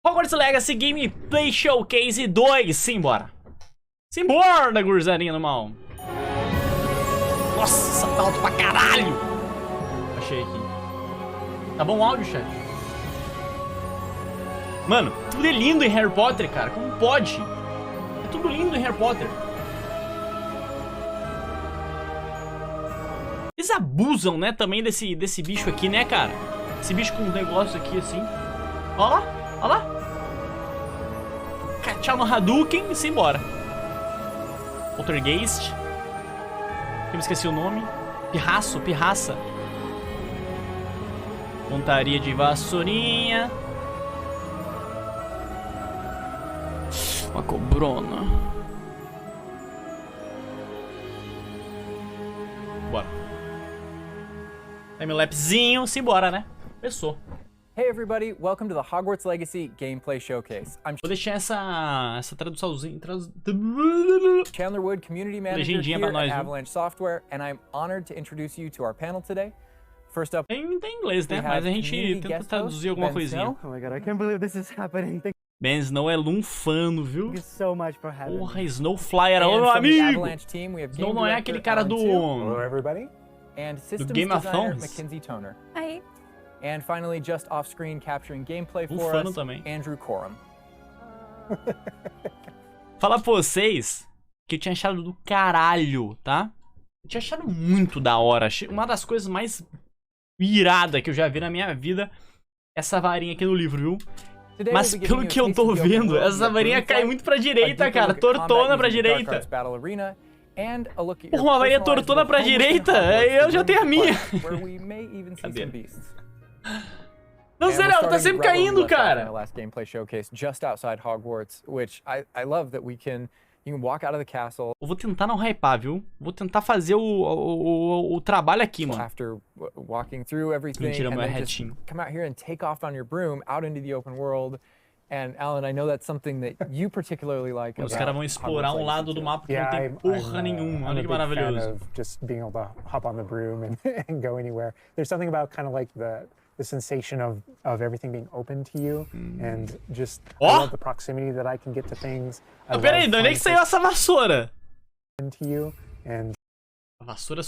Hogwarts Legacy Gameplay Showcase 2. Simbora. Simbora, gurizadinha do mal. Nossa, tá alto pra caralho. Achei aqui. Tá bom o áudio, chat? Mano, tudo é lindo em Harry Potter, cara. Como pode? É tudo lindo em Harry Potter. Eles abusam, né, também desse bicho aqui, né, cara? Esse bicho com um negócio aqui, assim. Ó lá, ó lá. Cachar no Hadouken e simbora. Poltergeist. Eu me esqueci o nome. Pirraça. Pontaria de vassourinha. Uma cobrona. Bora. Timelapsezinho, simbora, né? Começou. Hey everybody, welcome to the Hogwarts Legacy Gameplay Showcase. Vou deixar essa traduçãozinha. Chandler Wood, Community Manager here at Avalanche Software, and I'm honored to introduce you to our panel today. First up, tem inglês, né? Mas a gente tenta traduzir alguma coisinha. Oh my god, I can't believe this is happening. Ben Snow é lunfano, viu? Thank you so much for having me. Porra, Snowflyer, ô meu amigo! Snow não é aquele cara do... Hello everybody. And do systems Game of designer Thrones. Mackenzie Toner. Hi. And finally, just off-screen capturing gameplay for us, também. Andrew Corum. Falar pra vocês que eu tinha achado do caralho, tá? Eu tinha achado muito da hora. Uma das coisas mais irada que eu já vi na minha vida, essa varinha aqui no livro, viu? Mas pelo que eu tô vendo, essa varinha cai muito pra direita, cara. Tortona pra direita. Porra, uma varinha tortona pra direita? Eu já tenho a minha. Cadê? Não, sério, ela tá sempre caindo, cara. Last gameplay showcase just outside Hogwarts, which I love that we can walk out of the castle. Eu vou tentar não hypar, viu? Vou tentar fazer o trabalho aqui, mano. After walking through everything, and then just come out here and take off on your broom out into the open world. And Alan, I know that's something that you particularly like. Os caras vão explorar um lado do mapa que não tem porra nenhuma. Olha que maravilhoso. Just being able to hop on the broom and go anywhere. There's something about kind of like the sensation of everything being open to you, and just I love the proximity that I can get to things. Peraí, de onde é que saiu essa vassoura? To you, and a vassoura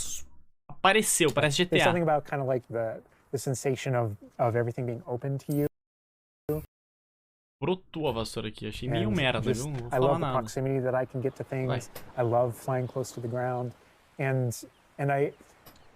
apareceu, parece GTA. There's something about kind of like the sensation of everything being open to you. Brotou a vassoura aqui, achei meio merda, viu? Não vou I falar love nada. the proximity that I can get to things. I love flying close to the ground, and I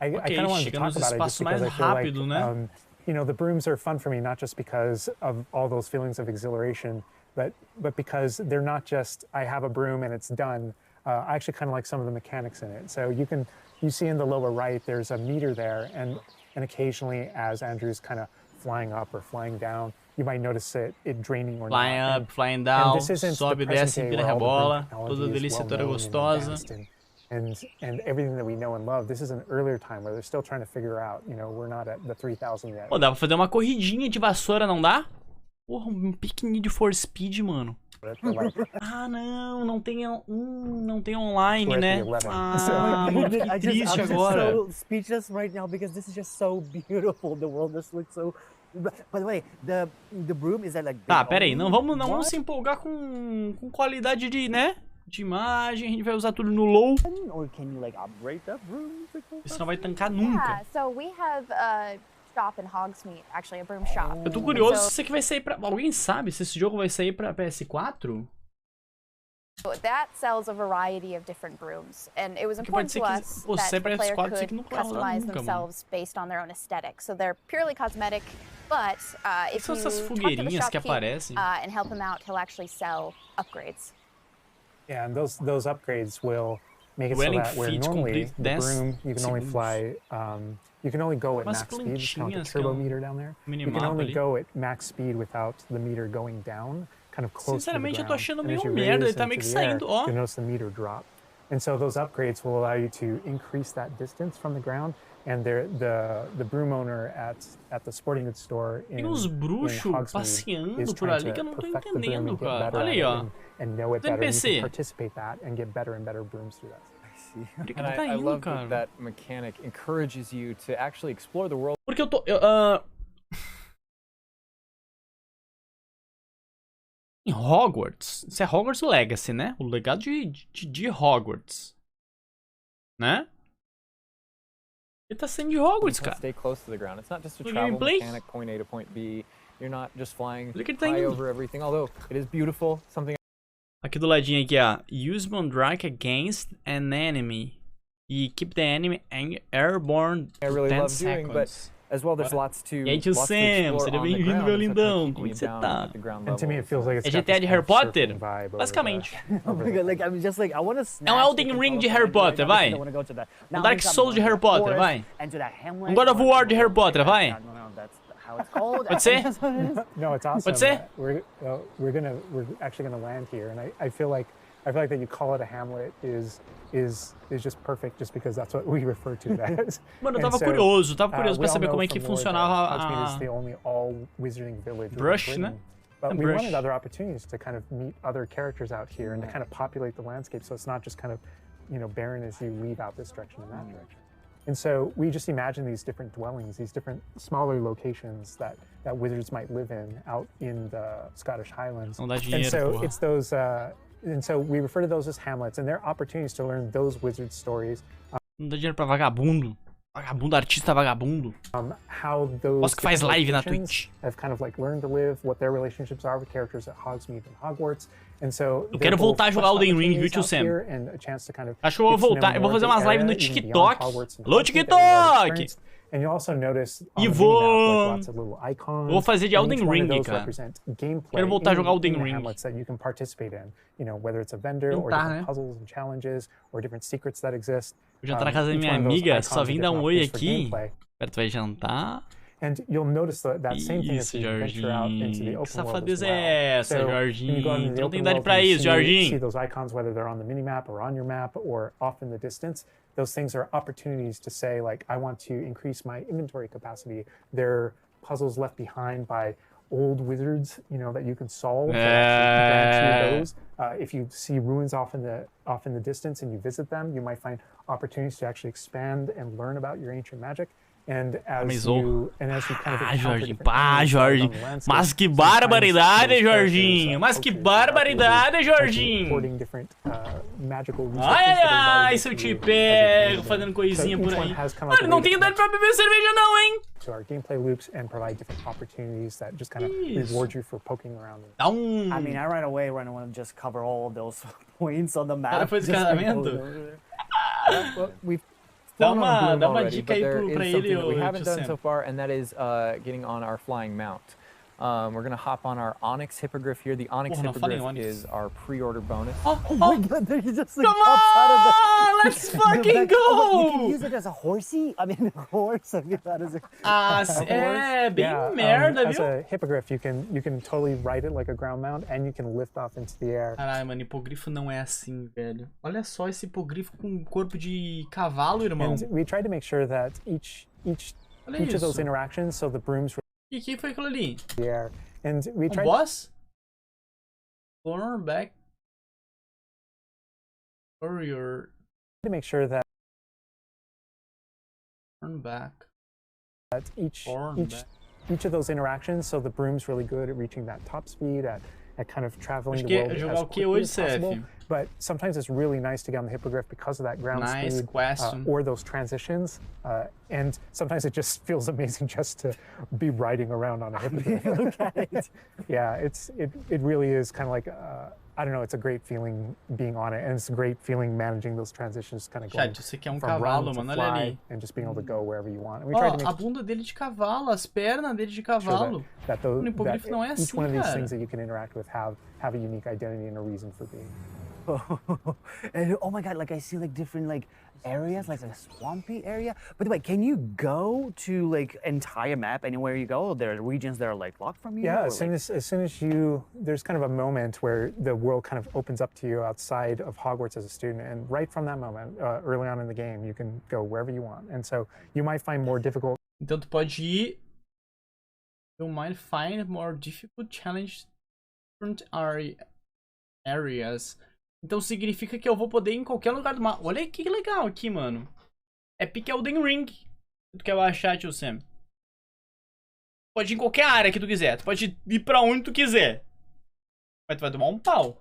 kind of want to talk about it just because I feel like you know, the brooms are fun for me, not just because of all those feelings of exhilaration, but because they're not just I have a broom and it's done. I actually kind of like some of the mechanics in it. So you see in the lower right, there's a meter there, and occasionally as Andrew's kind of flying up or flying down, you might notice it draining or flying not. Up, flying down, sobe, desce, empina, rebola, toda delícia, toda gostosa. And everything that we know and love, this is an earlier time where they're still trying to figure out, you know, we're not at the 3000 yet. Pô, dá pra fazer uma corridinha de vassoura, não dá? Porra, um piquenique de for speed, mano. Ah, não tem online, né? Ah, que triste agora. I'm so speechless right now because this is just so beautiful. The world just looks so. By the way, the broom is that like. Tá, pera aí, não vamos se empolgar com qualidade de, né? De imagem, a gente vai usar tudo no low. Or can you like upgrade that broom? Isso não vai tancar nunca. Yeah, so we have a shop in Hogsmeade, actually a broom shop. Eu tô curioso se isso aqui vai sair pra... Alguém sabe se esse jogo vai sair pra PS4? That sells a variety of different brooms, and it was important to us that the player could customize themselves based on their own aesthetic. So they're purely cosmetic, but if you talk to the shopkeep and help him out, he'll actually sell upgrades. Yeah, and those upgrades will make it so that where normally the broom you can only fly, you can only go at max speed. It's kind of like a turbo meter down there. You can only go at max speed without the meter going down, kind of close to the ground. Sinceramente, eu tô achando meio merda, ele tá meio que saindo, ó. You notice the meter drop, and so those upgrades will allow you to increase that distance from the ground. And the broom owner at the sporting goods store in Tem uns bruxos passeando por ali que eu não tô entendendo, cara. Olha aí, ó. And know it Tem better, NPC. and you can participate that and get better and better brooms through that. I see. And I love that mechanic encourages you to actually explore the world. Porque eu tô... Em Hogwarts. Isso é Hogwarts Legacy, né? O legado de Hogwarts. Né? Ele tá saindo de Hogwarts, cara. Stay close to the ground. It's not just a travel mechanic, point A to point B. You're not just flying high over everything, although it is beautiful. Something. Aqui do ladinho aqui, ó. Use Mandrake against an enemy. E keep the enemy airborne I really 10 love seconds. doing, but as well, there's lots to. E aí, tio Sam, seja bem-vindo, meu lindão. Como que você tá? É GTA de Harry Potter? Basicamente. Oh my God, like I'm just like I want to. É um Elden Ring de Harry Potter, vai. Um Dark Souls de Harry Potter, vai. Um God of War de Harry Potter, vai. Pode ser? No, it's awesome. Pode ser? We're actually gonna land here, and I feel like that you call it a hamlet is just perfect, just because that's what we refer to it as. Mano, eu tava curioso pra saber como é que funcionava a the only all wizarding village Brush, né? But we wanted other opportunities to kind of meet other characters out here and to kind of populate the landscape, so it's not just kind of, you know, barren as you leave out this direction and that direction. And so we just imagine these different dwellings, these different smaller locations that wizards might live in out in the Scottish Highlands. And so it's those, and so we refer to those as hamlets, and they're opportunities to learn those wizard stories. Não dá dinheiro pra vagabundo. Vagabundo, artista vagabundo. How those Nossa, que faz live na Twitch. Have kind of like learned to live, what their relationships are with characters at Hogsmeade and Hogwarts. And so eu quero voltar a jogar Elden Ring, viu, tio Sam? Acho que eu vou voltar. Eu vou fazer umas lives no TikTok. Alô, TikTok! And you also notice e vou fazer de Elden Ring, cara. Quero voltar a jogar Elden Ring. That you can participate in, you know, whether it's a vendor or different puzzles and challenges or different secrets that exist. Vou jantar na casa da minha amiga, só vim dar um oi aqui. Espera, tu vai jantar? And you'll notice that same thing as you venture out into the open world as well. É essa, Jorginho? Não tem idade pra isso, Jorginho. See those icons, whether they're on the minimap or on your map or off in the distance. Those things are opportunities to say, like, I want to increase my inventory capacity. They're puzzles left behind by old wizards, you know, that you can solve. Those. If you see ruins off in the distance and you visit them, you might find opportunities to actually expand and learn about your ancient magic. And as you kind of Jorginho, Jorginho. Mas que barbaridade, Jorginho. Mas que barbaridade, Jorginho. Ai, se eu te pego fazendo coisinha por aí. Mano, não tenho idade pra beber cerveja não, hein? To our gameplay loops and provide different opportunities that just kind of reward you for poking around. I mean, I right away want to just cover all of those points on the map. Cara, foi esse casamento? Dá uma dica aí pra ele, we haven't done so far, and that is getting on our flying mount. We're gonna hop on our Onyx Hippogriff here. The Onyx Hippogriff is our pre-order bonus. Oh my God! There he just like come on, let's fucking go! You can use it as a horsey. I mean, a horse. I mean, that is é bem merda, viu? As a hippogriff, you can totally ride it like a ground mount, and you can lift off into the air. Caralho, mano, hipogrifo não é assim, velho. Olha só esse hipogrifo com corpo de cavalo, irmão. And we try to make sure that each of those interactions, so the brooms. E que foi aquilo ali? Yeah, and we tried. Boss? Cornerback. Warrior. To make sure that. Cornerback. That each of those interactions, so the broom's really good at reaching that top speed, at kind of traveling the world as quickly as possible. But sometimes it's really nice to get on the hippogriff because of that ground speed or those transitions. And sometimes it just feels amazing just to be riding around on a hippogriff. Look at it. Yeah, it really is kind of like I don't know. It's a great feeling being on it, and it's a great feeling managing those transitions, kind of going from cavalo, mano, to fly, and just being able to go wherever you want. And we try to make a bunda dele de cavalo, as pernas dele de cavalo. That não é assim, each one of these things that you can interact with have a unique identity and a reason for being. And oh my God, like I see like different like areas, like a swampy area. But wait, can you go to like entire map anywhere you go? There are regions that are like locked from you? Yeah, as soon as you, there's kind of a moment where the world kind of opens up to you outside of Hogwarts as a student, and right from that moment, early on in the game, you can go wherever you want. And so you might find more difficult. Então tu pode ir. You might find more difficult challenge different areas. Então significa que eu vou poder ir em qualquer lugar do mapa. Olha que legal aqui, mano. É pique Elden Ring. Tu quer achar, tio Sam? Pode ir em qualquer área que tu quiser. Tu pode ir pra onde tu quiser. Mas tu vai tomar pau.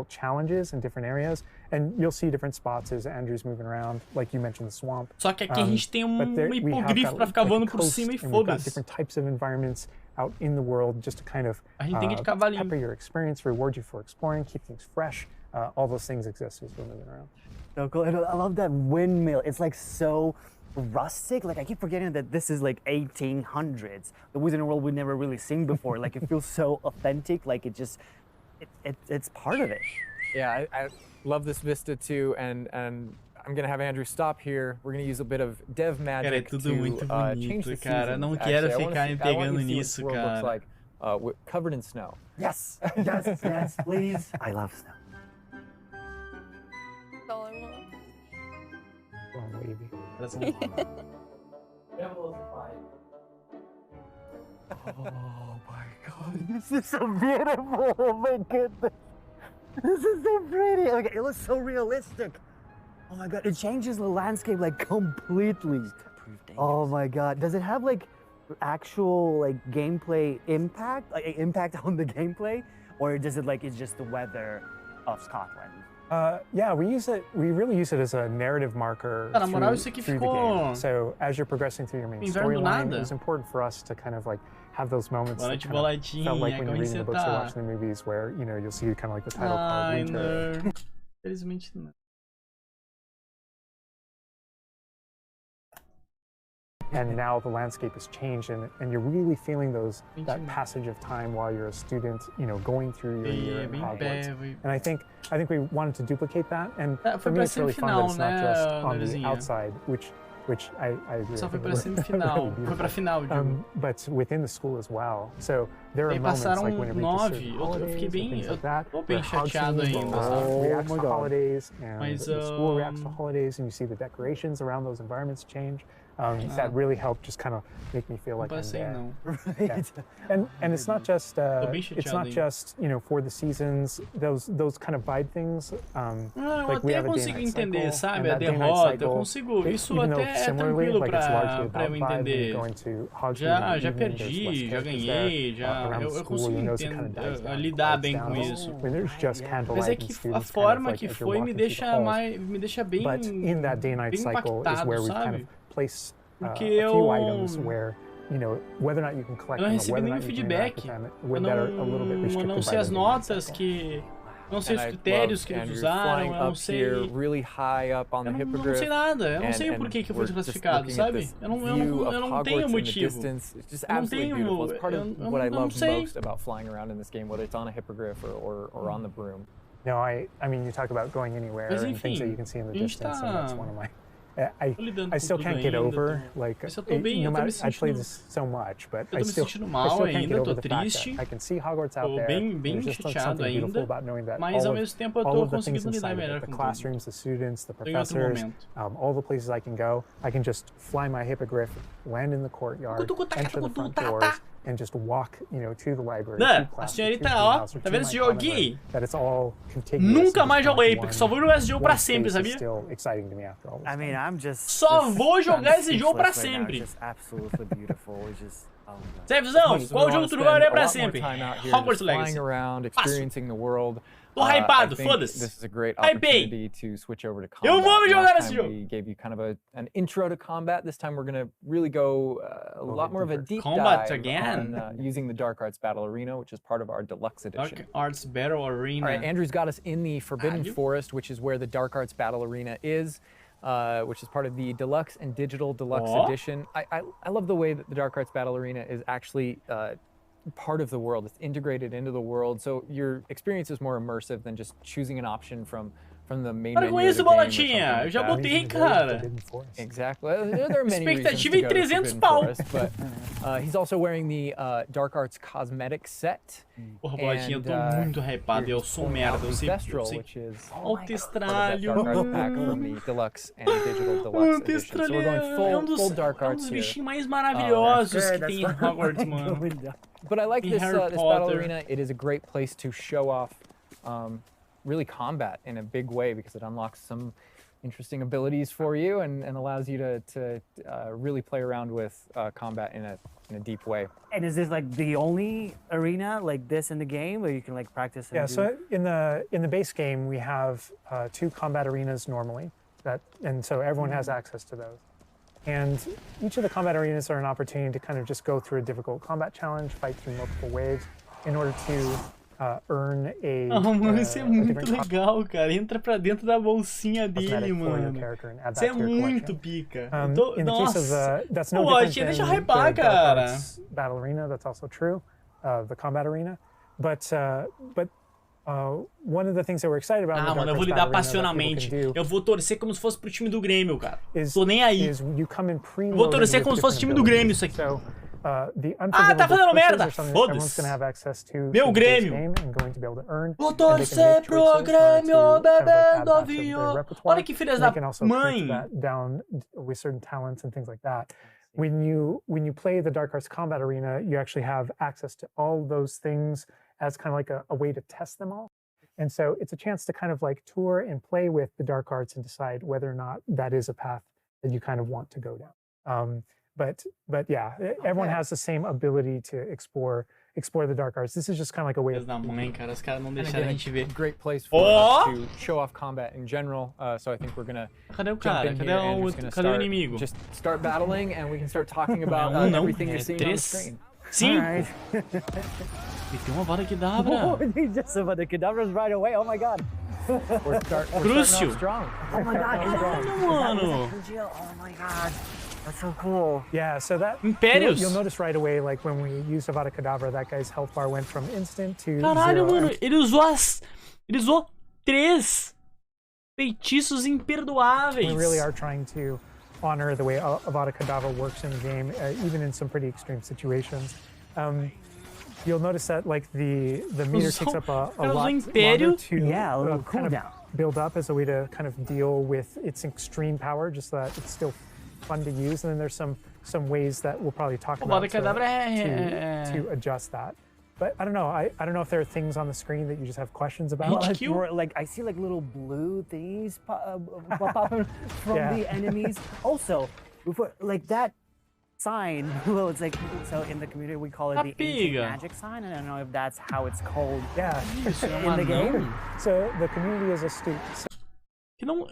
Challenges in different areas, and you'll see different spots as Andrew's moving around, like you mentioned the swamp. Só que aqui a gente tem hipogrifo pra ficar voando por cima e foda-se. Different types of environments out in the world just to kind of a gente tem que ir de cavalinho. pepper your experience, reward you for exploring, keep things fresh. All those things exist as we're moving around. So cool. I love that windmill. It's like so rustic. Like I keep forgetting that this is like 1800s. The Wizarding World we've never really seen before. Like it feels so authentic. Like it's part of it. Yeah, I love this vista too, and I'm gonna have Andrew stop here. We're gonna use a bit of dev magic cara, é tudo muito bonito, cara. Não quero ficar me pegando nisso, cara. Like, covered in snow. Yes, yes, yes, please. I love snow. Oh, baby. Oh my god, this is so beautiful. Oh my goodness. This is so pretty. Okay, it looks so realistic. Oh my god, it changes the landscape like completely. Oh my god, does it have like actual like gameplay impact? Like impact on the gameplay? Or does it like it's just the weather of Scotland? Yeah, we really use it as a narrative marker through the game. So as you're progressing through your main storyline, it's important for us to kind of like have those moments that kind of felt like when you're reading the books or watching the movies where, you know, you'll see kind of like the title card. Winter. Felizmente não. And now the landscape has changed, and you're really feeling that passage of time while you're a student, you know, going through your year in Hogwarts. And I think we wanted to duplicate that, and for me it's really fun that it's not just on the outside, which I agree. Só foi pra semifinal, foi pra final, digo. But within the school as well. So there are moments like when it reaches certain holidays, things like that, bem chateado ainda, reacts to holidays, and the school reacts to holidays, and you see the decorations around those environments change. That really helped just kind of make me feel like I'm there. Yeah. And it's not just you know, for the seasons, those kind of vibe things. Like we have a day-night cycle, sabe, a derrota, eu consigo, isso até é tranquilo pra eu entender. Já perdi, já ganhei, eu consigo lidar bem com isso. Mas é que a forma que foi me deixa bem impactado, sabe? Place a few items where, you know, whether or not you can collect them, não recebi nenhum feedback. Eu não sei as notas que... Não sei os critérios que eles usaram, eu não sei... Eu não sei nada, eu não sei o porquê que eu fui desclassificado, sabe? Eu não tenho motivo. Eu não tenho... Eu não sei. No, I mean, you talk about going anywhere and things that you can see in the distance, and that's one of my... I still can't get over, like, no matter, I play this so much, but I still can't get over the fact that I can see Hogwarts out there. There's just something beautiful about knowing that all of the things inside of it, the classrooms, the students, the professors, all the places I can go, I can just fly my hippogriff, land in the courtyard, enter the front doors, and just walk, you know, to the library, to class, a senhorita, ó, tá vendo esse jogo aqui? That it's all contiguous. Nunca mais joguei, porque só vou jogar esse jogo pra sempre, sabia? I mean, I'm just... Só vou jogar esse jogo pra sempre. Zé-visão, qual jogo tu jogaria pra sempre? Hogwarts Legacy. Fácil. Tô hypado, foda-se. Hypei. Eu vou jogar esse jogo. We gave you kind of an intro to combat. This time we're going to really go a lot more of a deep dive on using the Dark Arts Battle Arena, which is part of our deluxe edition. Dark Arts Battle Arena. All right, Andrew's got us in the Forbidden Forest, which is where the Dark Arts Battle Arena is. Which is part of the Deluxe and Digital Deluxe Edition. I love the way that the Dark Arts Battle Arena is actually part of the world. It's integrated into the world, so your experience is more immersive than just choosing an option from the main menu. Para com isso, Bolotinha! Eu já botei, cara. Exactly. There are many expectativa em 300 pau. But he's also wearing the Dark Arts cosmetic set. Porra, Bolotinha, eu tô muito hypado. Eu sou merda, eu sei. Altestralho. Deluxe and Digital Deluxe Edition. So we're going full Dark Arts here. É um dos bichinhos mais maravilhosos que tem em Hogwarts, mano. But I like this battle arena. It is a great place to show off really combat in a big way because it unlocks some interesting abilities for you and allows you to really play around with combat in a deep way. And is this like the only arena like this in the game where you can like practice? And so in the base game we have 2 combat arenas normally, and so everyone has access to those. And each of the combat arenas are an opportunity to kind of just go through a difficult combat challenge, fight through multiple waves in order to earn a. Mano, isso é muito legal, cara. Entra pra dentro da bolsinha dele, mano. Isso é muito pica. Nossa. Pô, deixa eu hypar, cara. Battle Arena, that's also true. The combat arena, but one of the things that we're excited about. Mano, eu vou lidar passionalmente. Eu vou torcer como se fosse pro time do Grêmio, cara. Tô nem aí. Eu vou torcer como se fosse o time do Grêmio isso aqui. Tá fazendo merda! Foda-se! Meu Grêmio! Vou torcer pro Grêmio, bebendo ovinho! Olha que filhas da mãe! When you play the Dark Arts Combat Arena, you actually have access to all those things as kind of like a way to test them all. And so it's a chance to kind of like tour and play with the Dark Arts and decide whether or not that is a path that you kind of want to go down. But yeah, everyone has the same ability to explore the Dark Arts. This is just kind of like a way of. Mãe, cara, os caras não deixaram a gente ver. Great place for us to show off combat in general. So I think we're gonna. Cadê o cara? Cadê o inimigo? Just start battling, and we can start talking about everything you're seeing on the screen. 5. E tem uma Avada Kedavra. He just Avada Kedavras right away. Oh my god. Crucio. Oh my god. Mano. Oh my god. That's so cool. Yeah, so that Impérios. You'll notice right away, like when we used Avada Kedavra, that guy's health bar went from instant to Caralho, 0. mano, ele usou 3 feitiços imperdoáveis. We really are trying to honor the way Avada Kedavra works in the game, even in some pretty extreme situations. You'll notice that like the meter takes up a lot longer to a little kind of build up as a way to kind of deal with its extreme power, just so that it's still fun to use. And then there's some ways that we'll probably talk about to adjust that. But I don't know. I don't know if there are things on the screen that you just have questions about. Like I see like little blue things pop up from the enemies. Also, like that sign. Well, it's like so in the community we call it the ancient magic sign. I don't know if that's how it's called. Yeah, in the game. So the community is astute. Que não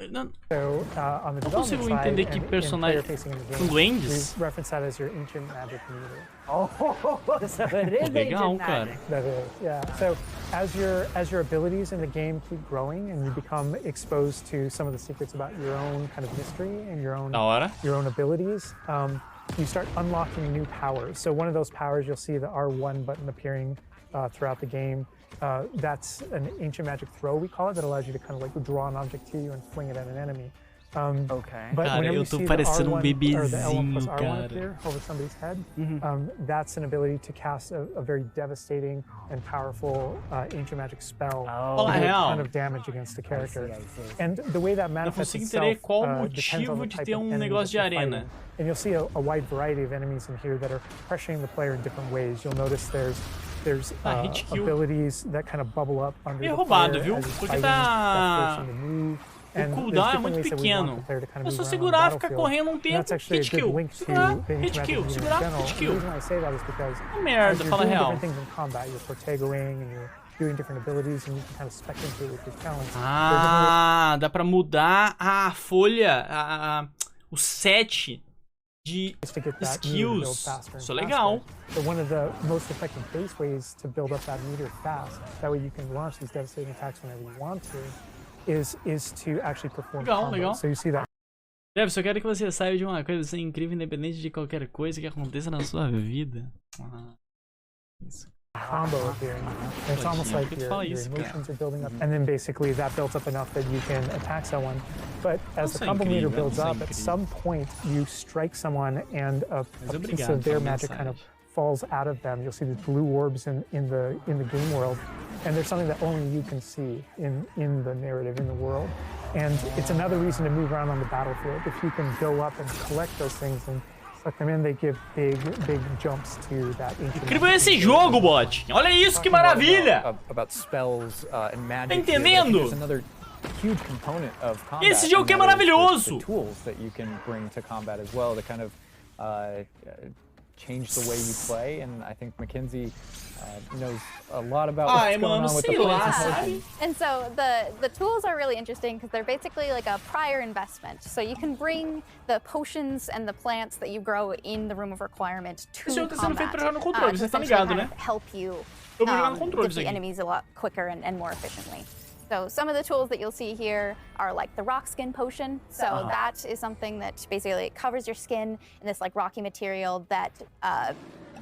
consigo entender que personagens são duendes. Reference that as your ancient magic community. Oh, so it is legal, cara. That is, yeah. So as your abilities in the game keep growing and you become exposed to some of the secrets about your own kind of mystery and your own abilities, you start unlocking new powers. So one of those powers, you'll see the R1 button appearing throughout the game. That's an ancient magic throw, we call it, that allows you to kind of like draw an object to you and fling it at an enemy. Okay. But cara, whenever eu you tô see parecendo the R1 or the L1 plus bebezinho, R1 appear over somebody's head, that's an ability to cast a very devastating and powerful ancient magic spell. With a ton of damage against the character. I see. And the way that manifests itself qual depends on the motivo de type ter of enemy negócio de that you're arena. fighting. And you'll see a wide variety of enemies in here that are pressuring the player in different ways. You'll notice there's abilities that kind of bubble up under the roubado, player viu? as he's Porque fighting, o cooldown é muito pequeno. É só segurar, ficar correndo um tempo, hit kill. Segurar, hit kill, segurar, hit kill. Merda, fala a real. Ah, dá pra mudar a folha, o set de skills. Isso é legal. So one of the most effective base ways to build up that meter fast, that way you can launch these devastating attacks whenever you want to, is to actually perform combos. So you see that. Deve, só quero que você saiba de uma coisa, você é incrível independente de qualquer coisa que aconteça na sua vida. Isso. Combo appearing. And it's almost like your emotions are building up, and then basically that builds up enough that you can attack someone. But as the combo meter builds up, at some point you strike someone and a piece of their magic kind of falls out of them. You'll see the blue orbs in the game world, and there's something that only you can see in the narrative, in the world. And it's another reason to move around on the battlefield. If you can go up and collect those things and suck them in, they give big jumps to that ancient. Incrível esse jogo, bot. Olha isso, que maravilha! About spells and magic. Tá entendendo? huge component of combat. Esse jogo é maravilhoso! The tools that you can bring to combat as well to kind of change the way you play, and I think Mackenzie knows a lot about what's going on with the plants. And so the tools are really interesting because they're basically like a prior investment. So you can bring the potions and the plants that you grow in the Room of Requirement to combat to kind of help you defeat the enemies a lot quicker and more efficiently. So some of the tools that you'll see here are like the rock skin potion. So that is something that basically covers your skin in this like rocky material that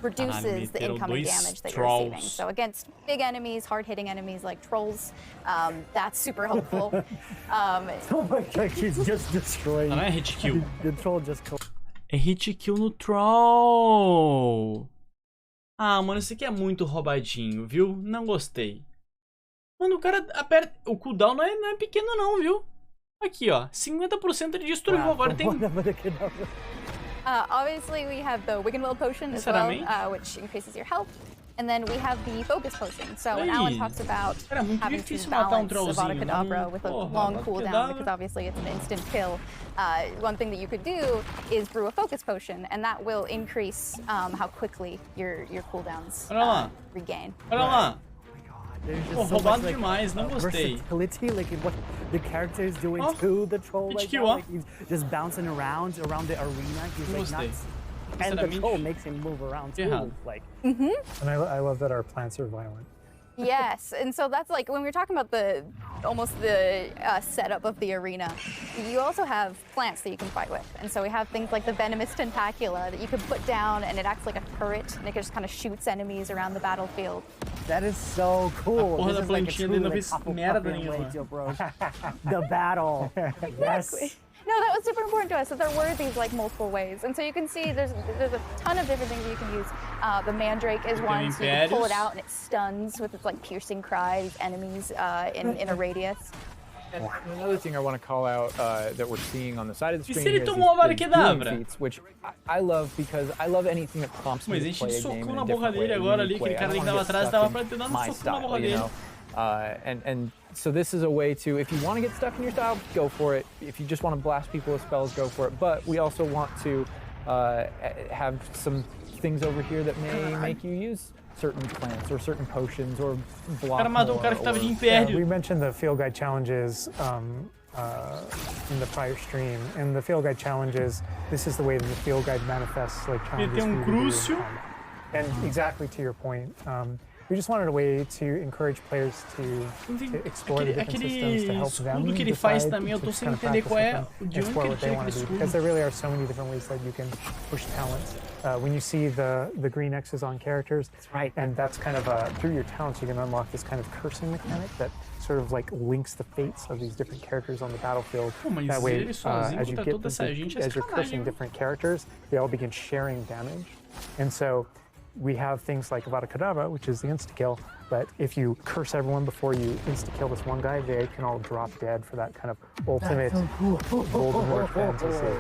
reduces the incoming damage that you're receiving. So against big enemies, hard-hitting enemies like trolls, that's super helpful. Oh my god, he's just destroying. Não é hit kill. The troll just killed. É hit kill no troll. Ah, mano, esse aqui é muito roubadinho, viu? Não gostei. Mano, o cara aperta... O cooldown não é pequeno não, viu? Aqui, ó. 50% ele destruiu. Agora tem... Obviously, we have the Wiggenweld potion as well, which increases your health. And then we have the focus potion. So when Alan talks about having to balance Avada Kedavra with a long cooldown, because obviously it's an instant kill, one thing that you could do is brew a focus potion, and that will increase how quickly your cooldowns regain. Olha lá. There's just so roubado much, demais, não gostei. Versatility, like in what the character is doing to the troll, like he's just bouncing around the arena. He's like nuts. And the troll makes him move around too. Like, and I love that our plants are violent. Yes, and so that's like when we're talking about the setup of the arena, you also have plants that you can fight with. And so we have things like the venomous tentacula that you can put down, and it acts like a turret, and it just kind of shoots enemies around the battlefield. That is so cool. This is like a true like, the battle. Yes. No, that was super important to us, that there were these like multiple ways. And so you can see there's a ton of different things you can use. The Mandrake is one, so you can pull it out and it stuns with its like piercing cry these enemies in a radius. And another thing I want to call out that we're seeing on the side of the screen here is healing feats, which I love because I love anything that prompts me to play a game in a different way. My style, you know? And so this is a way to, if you want to get stuck in your style, go for it. If you just want to blast people with spells, go for it. But we also want to have some things over here that may make you use certain plants or certain potions or block more. We mentioned the field guide challenges in the prior stream, and the field guide challenges, this is the way that the field guide manifests like challenges. And exactly to your point, we just wanted a way to encourage players to explore the different systems to help them decide to kind of explore what they want to do, because there really are so many different ways that you can push talents. When you see the green X's on characters, and that's kind of through your talents you can unlock this kind of cursing mechanic that sort of like links the fates of these different characters on the battlefield. That way, as you're cursing different characters, they all begin sharing damage, and so we have things like Avada Kedavra, which is the insta-kill, but if you curse everyone before you insta-kill this one guy, they can all drop dead for that kind of ultimate Voldemort fantasy.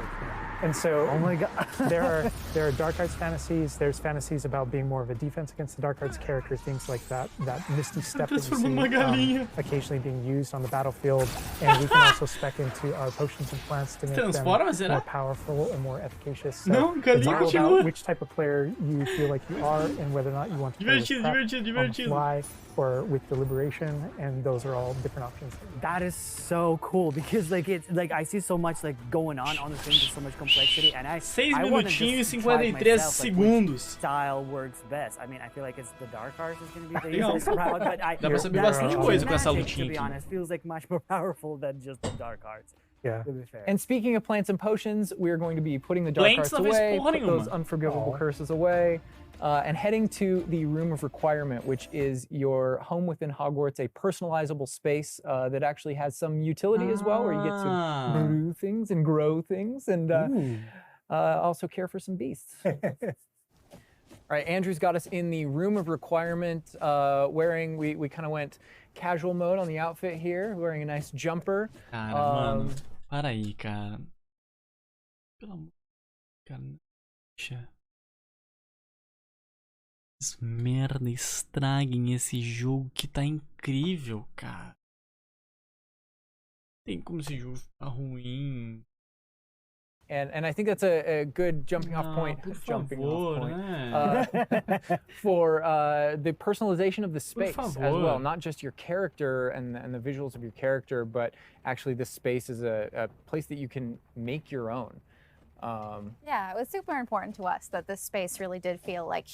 And so, oh my God, there are dark arts fantasies. There's fantasies about being more of a defense against the dark arts characters, things like that misty step that you see occasionally being used on the battlefield. And we can also spec into our potions and plants to make them more powerful and more efficacious. So it's all about which type of player you feel like you are and whether or not you want to play with fly or with deliberation, and those are all different options. That is so cool, because like it's like I see so much like going on the thing, there's so much complexity, and 6 minutinhos e 53 segundos. Style works best. I mean, I feel like it's the dark arts is going to be the easiest route, but dá pra saber bastante coisa com essa lutinha. To be honest, feels like much more powerful than just the dark arts. Yeah. To be fair. And speaking of plants and potions, we're going to be putting the dark arts away, put those unforgivable curses away. And heading to the Room of Requirement, which is your home within Hogwarts, a personalizable space that actually has some utility as well, where you get to brew things and grow things and also care for some beasts. All right, Andrew's got us in the Room of Requirement, wearing, we kind of went casual mode on the outfit here, wearing a nice jumper. Cara, mano, para aí, cara. Pelo amor, cara. Merda, estraguem esse jogo que tá incrível, cara. Tem como esse jogo ficar ruim. And I think that's a good jumping off point for the personalization of the space as well. Not just your character and the visuals of your character, but actually this space is a place that you can make your own. Yeah, it was super important to us that this space really did feel like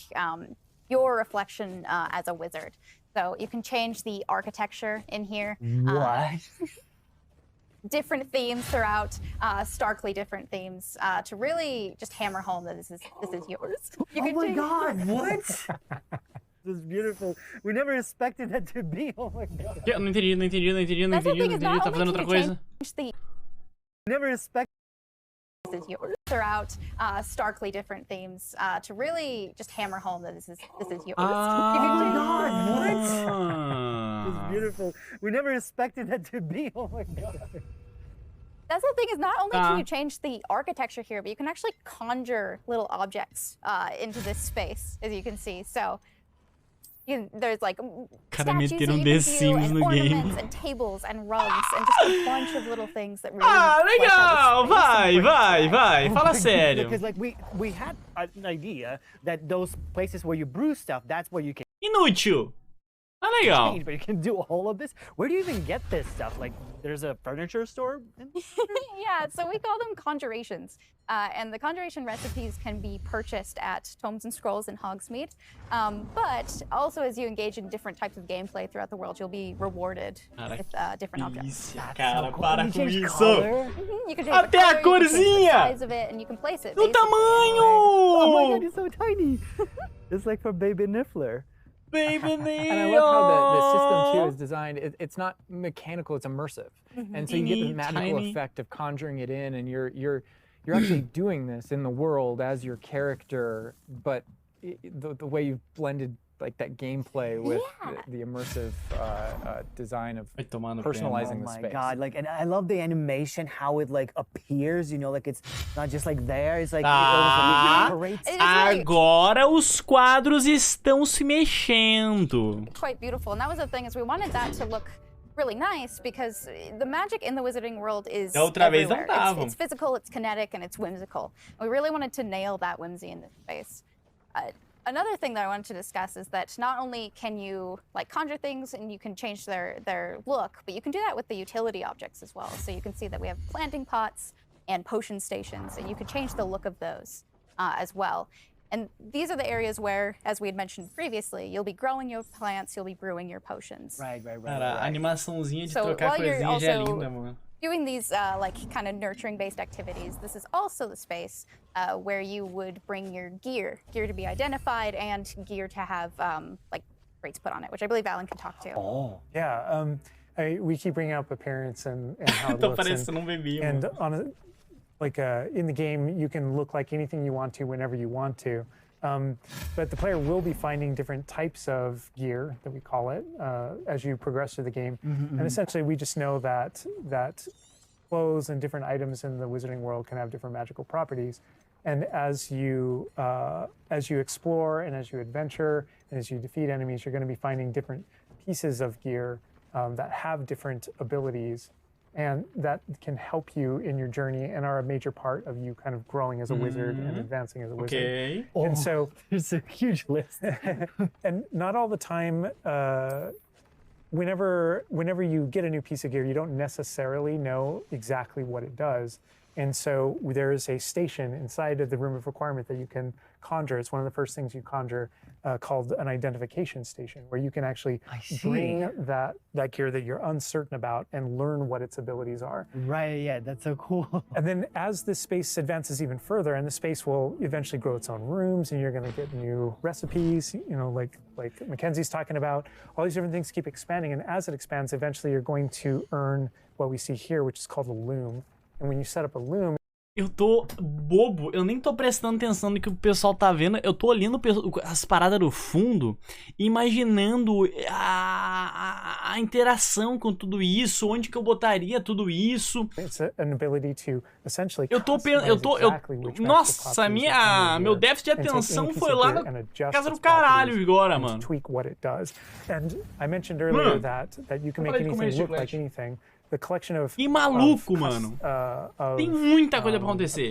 your reflection as a wizard. So you can change the architecture in here. What? Different themes throughout, starkly different themes, to really just hammer home that this is yours. Oh my God! What? This is beautiful. We never expected that to be. Oh my God. Eu não entendi. Tá fazendo outra coisa. Never expected. This is yours. Throughout, starkly different themes, to really just hammer home that this is yours. Oh my God! What? This is beautiful. We never expected that to be. Oh my God. That's the thing, is not only can you change the architecture here, but you can actually conjure little objects into this space, as you can see. So there's like statues that you can view, and ornaments and tables and rugs and just a bunch of little things that really legal! Vai! Fala sério. Because like we had an idea that those places where you brew stuff, that's where you can Inútil. Ah, legal. change, but you can do all of this. Where do you even get this stuff? Like, there's a furniture store? Yeah, so we call them conjurations. And the conjuration recipes can be purchased at Tomes and Scrolls in Hogsmeade. But also, as you engage in different types of gameplay throughout the world, you'll be rewarded with different objects. Cara, para com isso. You can change Até a corzinha! the size of it, and you can place it. No tamanho! Oh my God, it's so tiny. It's like for Baby Niffler. Baby Neil! And I love how the system too is designed. It's not mechanical; it's immersive, and so you get the magical effect of conjuring it in, and you're actually doing this in the world as your character. But the way you've blended like that gameplay with the immersive design of personalizing the space. Oh my God! Like, and I love the animation, how it like appears. You know, like it's not just like there. It's like agora os quadros estão se mexendo. Quite beautiful, and that was the thing, is we wanted that to look really nice because the magic in the wizarding world is everywhere. It's physical, it's kinetic, and it's whimsical. And we really wanted to nail that whimsy in this space. Another thing that I wanted to discuss is that not only can you like conjure things and you can change their look, but you can do that with the utility objects as well. So you can see that we have planting pots and potion stations, and you can change the look of those as well. And these are the areas where, as we had mentioned previously, you'll be growing your plants, you'll be brewing your potions. Right. Cara, a animaçãozinha de trocar coisinha já é linda, mano. Doing these like kind of nurturing-based activities, this is also the space where you would bring your gear to be identified and gear to have like rates put on it, which I believe Alan can talk to. Oh, yeah. We keep bringing up appearance and how it looks. And on in the game, you can look like anything you want to whenever you want to. But the player will be finding different types of gear, that we call it, as you progress through the game. And essentially, we just know that clothes and different items in the wizarding world can have different magical properties. And as you explore and as you adventure and as you defeat enemies, you're going to be finding different pieces of gear that have different abilities. And that can help you in your journey and are a major part of you kind of growing as a wizard and advancing as a wizard. Okay. And so there's a huge list. And not all the time, whenever you get a new piece of gear, you don't necessarily know exactly what it does. And so there is a station inside of the Room of Requirement that you can conjure. It's one of the first things you conjure, called an identification station, where you can actually bring that gear that you're uncertain about and learn what its abilities are. Right, yeah, that's so cool. And then as this space advances even further, and the space will eventually grow its own rooms, and you're going to get new recipes, you know, like Mackenzie's talking about, all these different things keep expanding. And as it expands, eventually you're going to earn what we see here, which is called a loom. And when you set up a loom, eu tô bobo, eu nem tô prestando atenção no que o pessoal tá vendo. Eu tô olhando as paradas do fundo e imaginando a a interação com tudo isso, onde que eu botaria tudo isso. Nossa, meu déficit de atenção foi lá na casa do caralho agora, mano. Que maluco, mano. Tem muita coisa pra acontecer.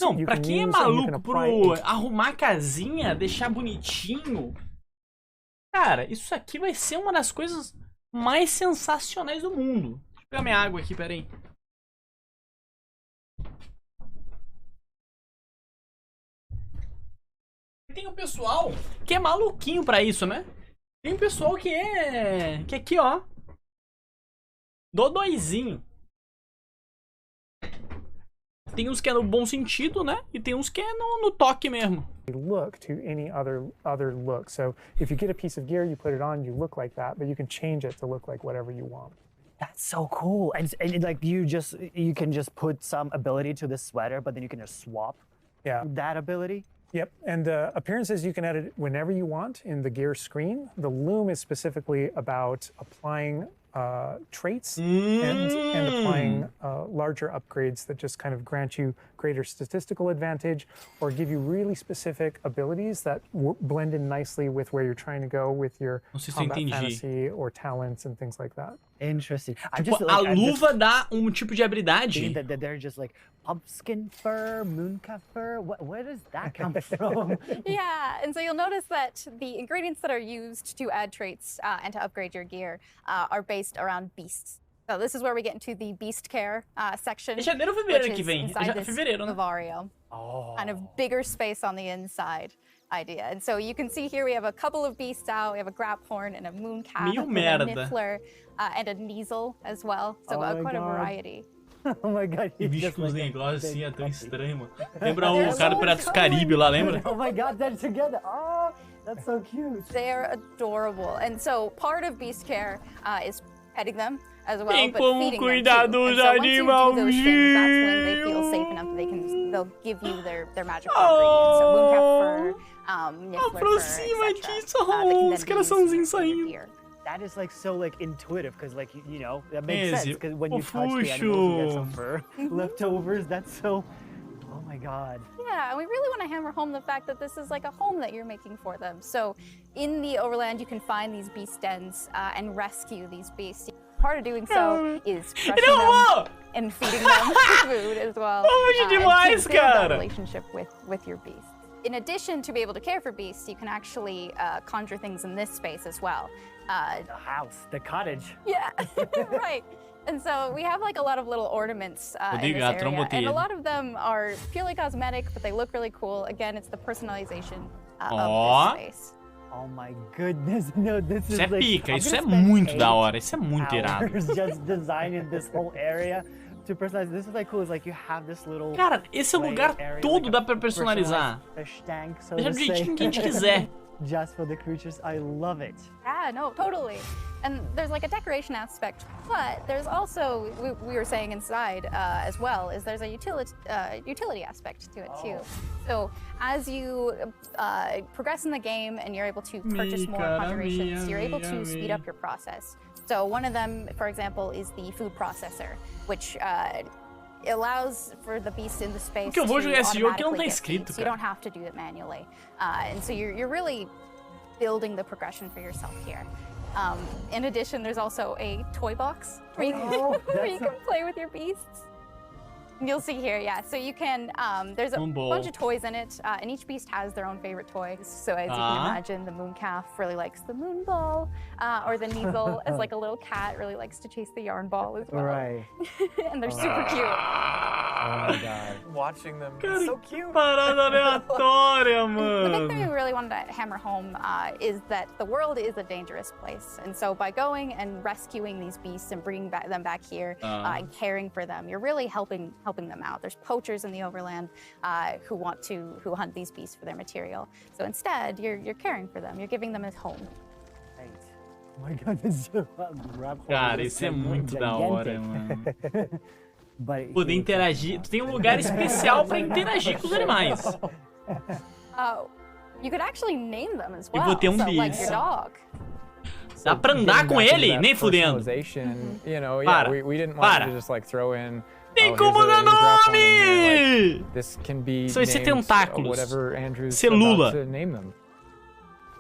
Não, pra quem é maluco pro arrumar a casinha, deixar bonitinho, cara, isso aqui vai ser uma das coisas mais sensacionais do mundo. Deixa eu pegar minha água aqui, peraí. Tem um pessoal que é maluquinho pra isso, né? Tem um pessoal que é aqui, ó, dodóizinho. Tem uns que é no bom sentido, né? E tem uns que é no toque mesmo. Look to any other look. So if you get a piece of gear, you put it on, you look like that, but you can change it to look like whatever you want. That's so cool. And like you can just put some ability to this sweater, but then you can just swap that ability. Yep, and appearances you can edit whenever you want in the gear screen. The loom is specifically about applying traits and applying larger upgrades that just kind of grant you greater statistical advantage or give you really specific abilities that blend in nicely with where you're trying to go with your combat fantasy or talents and things like that. Interesting. Tipo, a luva dá um tipo de habilidade. That they're just like pumpkin fur, mooncalf fur. Where does that come from? Yeah, and so you'll notice that the ingredients that are used to add traits and to upgrade your gear are based around beasts. So this is where we get into the beast care section. É janeiro ou fevereiro que vem? É fevereiro, né? Vivario. Kind of bigger space on the inside idea. And so you can see here we have a couple of beasts out. We have a graphorn and a mooncalf, a niffler, and a Kneasel as well. So quite a variety. Oh my god. Bicho com os negócios assim é tão estranho, mano. Lembra o cara do Piratas do Caribe lá, lembra? Oh my god, they're together. Oh, that's so cute. They're adorable. And so part of beast care is petting them as well, Tem but como feeding cuidar them too. dos And so once you do those things, that's when they animalzinhos. feel safe enough that they'll give you their magical ingredients. So mooncalf fur, niffler Aproxima fur, etc. disso, os coraçãozinhos saindo. That is like so like intuitive because like you know that makes sense because when you touch the animals you get some fur leftovers. That's so. Oh my god. Yeah, and we really want to hammer home the fact that this is like a home that you're making for them. So in the overland, you can find these beast dens and rescue these beasts. Part of doing so is crushing them and feeding them food as well. Oh, demais, and to build that cara. relationship with your beast. In addition to be able to care for beasts, you can actually conjure things in this space as well. The house, the cottage. Yeah, right. And so we have like a lot of little ornaments in this area, and a lot of them are purely cosmetic, but they look really cool. Again, it's the personalization of this space. Oh my goodness, no, this is Isso é like, pica, isso é muito da hora, isso é muito irado. Just designing this whole area to personalize. This is like cool, it's like you have this little. Cara, esse lugar todo dá pra personalizar. Deixa do jeitinho que a gente quiser. Just for the creatures, I love it. Yeah, no, totally. And there's like a decoration aspect, but there's also, we were saying inside as well, is there's a utility aspect to it too. So as you progress in the game and you're able to purchase more conjurations, you're able to speed up your process. So one of them, for example, is the food processor, which allows for the beast in the space to automatically get feed, so you don't have to do it manually. And so you're really building the progression for yourself here. In addition, there's also a toy box where you can play with your beasts. You'll see here, yeah. So you can, there's a bunch of toys in it, and each beast has their own favorite toys. So as you can imagine, the mooncalf really likes the moon ball, or the Kneasel, as like a little cat, really likes to chase the yarn ball as well. Right. And they're super cute. Oh my god. Watching them, it's so cute. Parada aleatória, The big thing mano. we really wanted to hammer home is that the world is a dangerous place. And so by going and rescuing these beasts and bringing them back here and caring for them, you're really helping them out. There's poachers in the overland who hunt these beasts for their material. So instead, you're caring for them. You're giving them a home. Right. Oh my god, this is Cara, isso é muito da hora, mano. But Poder interagir. Tu tem um lugar especial pra interagir com os animais. You could actually name them as well. Eu vou ter so, bis. like your dog. Dá pra andar com ele? Nem fudendo. You know, yeah, we didn't want to just like throw in. Tem como dar nome! Like, this can be Só esse tentáculos. Whatever Andrew's Celula. about to name them.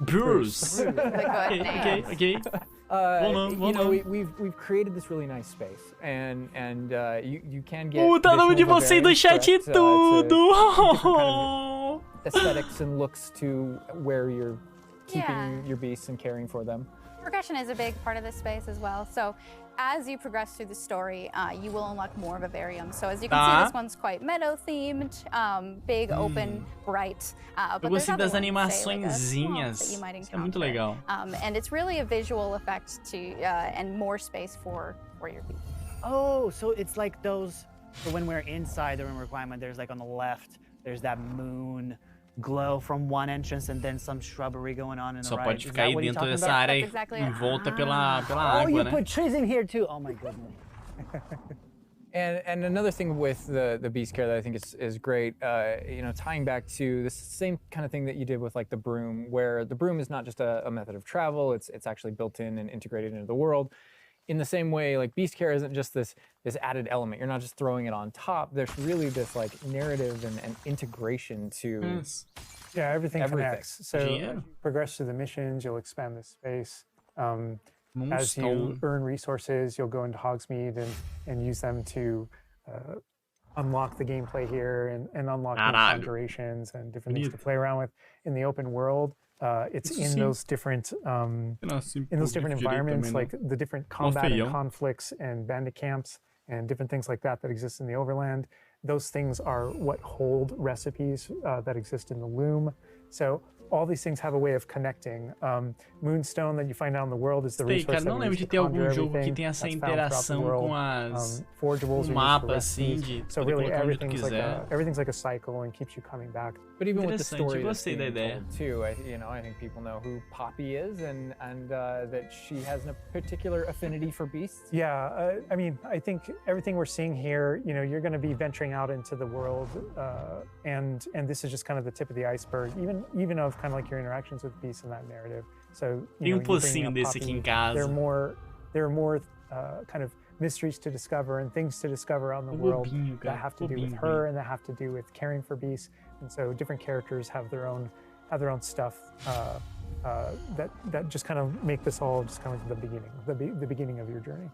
Bruce. Okay. You know, we've created this really nice space, and you can get. Puta, nome de vocês do chat e tudo. Kind of aesthetics and looks to where you're keeping your beasts and caring for them. Progression is a big part of this space as well. So as you progress through the story, you will unlock more of a vivarium. So as you can see, this one's quite meadow themed, big, open, bright. Eu gostei das animaçõezinhas. Isso é muito legal. And it's really a visual effect to and more space for your beast. Oh, so it's like those. So when we're inside the room requirement, there's like on the left, there's that moon glow from one entrance and then some shrubbery going on in the right. Só pode ficar aí dentro dessa área em volta pela água, you né? put trees in here too. Oh my goodness. And another thing with the beast care that I think is great, you know, tying back to the same kind of thing that you did with like the broom, where the broom is not just a method of travel, it's actually built in and integrated into the world. In the same way, like beast care isn't just this added element. You're not just throwing it on top. There's really this like narrative and integration to everything connects. So as you progress through the missions, you'll expand the space. As you earn resources, you'll go into Hogsmeade and use them to unlock the gameplay here and unlock new conjurations and different things to play around with in the open world. It's in those different environments, like the different combat and conflicts and bandit camps and different things like that exist in the Overland. Those things are what hold recipes that exist in the Loom. So all these things have a way of connecting. Moonstone that you find out in the world is the resource that não lembro de ter algum jogo que tem essa interação com as mapa assim de so really everything's like a cycle and keeps you coming back. But even with the story that's being told too, I think people know who Poppy is and that she has a particular affinity for beasts. Yeah, I mean, I think everything we're seeing here, you know, you're going to be venturing out into the world, and this is just kind of the tip of the iceberg, even of kind of like your interactions with beasts in that narrative. So you know, desse aqui em casa. There are more kind of mysteries to discover and things to discover out in the world that have to do with her and that have to do with caring for beasts. And so different characters have their own stuff that just kind of make this all just kind of like the beginning of your journey.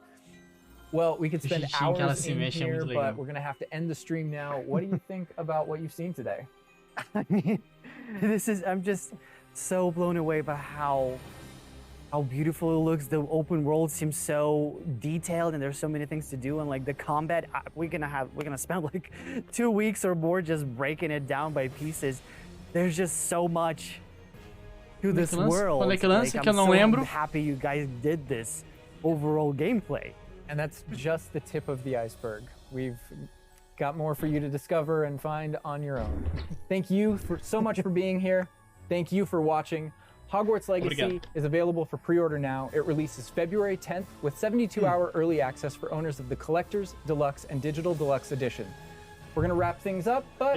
Well, we could spend hours in here, but we're gonna have to end the stream now. What do you think about what you've seen today? I mean, I'm just so blown away by how beautiful it looks. The open world seems so detailed and there's so many things to do, and like the combat, we're gonna spend like 2 weeks or more just breaking it down by pieces. There's just so much to this world. Like, I'm so happy you guys did this overall gameplay. And that's just the tip of the iceberg. We've got more for you to discover and find on your own. Thank you so much for being here. Thank you for watching. Hogwarts Legacy is available for pre-order now. It releases February 10th with 72-hour early access for owners of the Collector's, Deluxe, and Digital Deluxe Edition. We're gonna wrap things up, but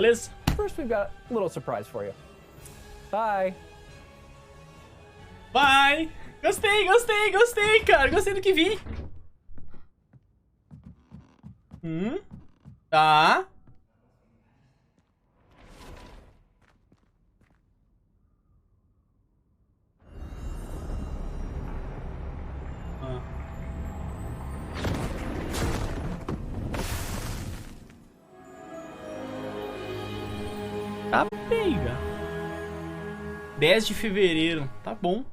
first we've got a little surprise for you. Bye! Bye! Gostei, cara. Gostei do que vi. Tá. Tá pega. 10 de fevereiro. Tá bom.